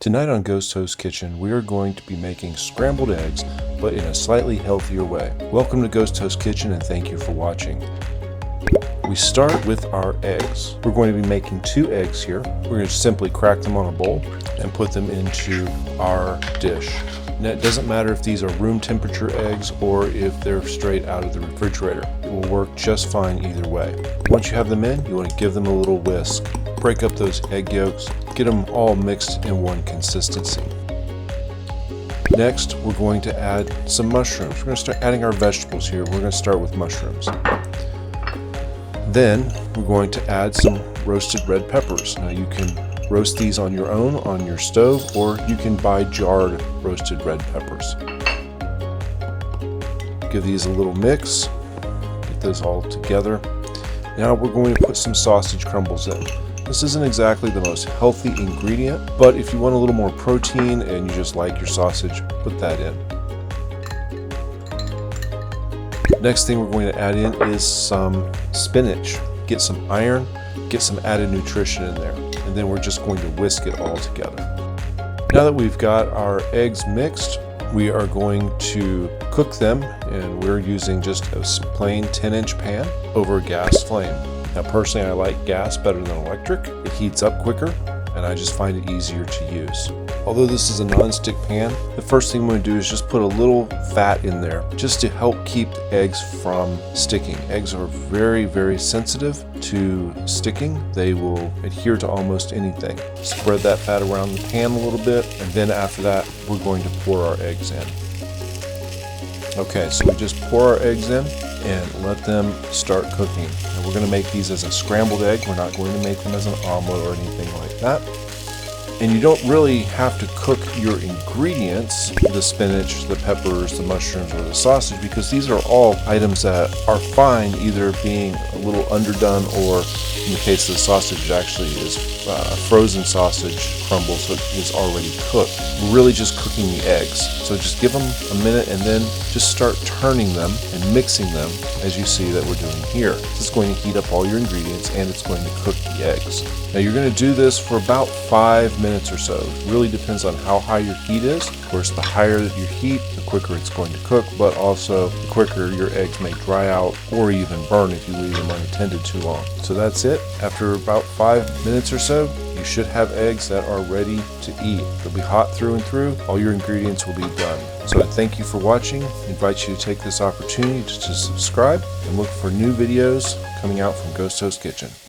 Tonight on Ghost Host Kitchen, we are going to be making scrambled eggs, but in a slightly healthier way. Welcome to Ghost Host Kitchen and thank you for watching. We start with our eggs. We're going to be making 2 eggs here. We're going to simply crack them on a bowl and put them into our dish. Now, it doesn't matter if these are room temperature eggs or if they're straight out of the refrigerator. It will work just fine either way. Once you have them in, you want to give them a little whisk. Break up those egg yolks, get them all mixed in one consistency. Next, we're going to add some mushrooms. We're going to start adding our vegetables here. We're going to start with mushrooms. Then, we're going to add some roasted red peppers. Now, you can roast these on your own on your stove, or you can buy jarred roasted red peppers. Give these a little mix, get those all together. Now we're going to put some sausage crumbles in. This isn't exactly the most healthy ingredient, but if you want a little more protein and you just like your sausage, put that in. Next thing we're going to add in is some spinach. Get some iron, get some added nutrition in there. And then we're just going to whisk it all together. Now that we've got our eggs mixed, we are going to cook them, and we're using just a plain 10-inch pan over a gas flame. Now personally, I like gas better than electric. It heats up quicker, and I just find it easier to use. Although this is a non-stick pan, the first thing I'm going to do is just put a little fat in there just to help keep the eggs from sticking. Eggs are very, very sensitive to sticking. They will adhere to almost anything. Spread that fat around the pan a little bit, and then after that, we're going to pour our eggs in. Okay, so we just pour our eggs in and let them start cooking. And we're going to make these as a scrambled egg. We're not going to make them as an omelet or anything like that. And you don't really have to cook your ingredients, the spinach, the peppers, the mushrooms, or the sausage, because these are all items that are fine either being a little underdone, or in the case of the sausage, it actually is frozen sausage crumble, so it is already cooked. We're really just cooking the eggs. So just give them a minute and then just start turning them and mixing them as you see that we're doing here. This is going to heat up all your ingredients and it's going to cook the eggs. Now you're going to do this for about 5 minutes or so. It really depends on how high your heat is. Of course, the higher your heat, the quicker it's going to cook, but also the quicker your eggs may dry out or even burn if you leave them unattended too long. So that's it. After about 5 minutes or so, you should have eggs that are ready to eat. They'll be hot through and through. All your ingredients will be done. So I thank you for watching. I invite you to take this opportunity to subscribe and look for new videos coming out from Ghost Host Kitchen.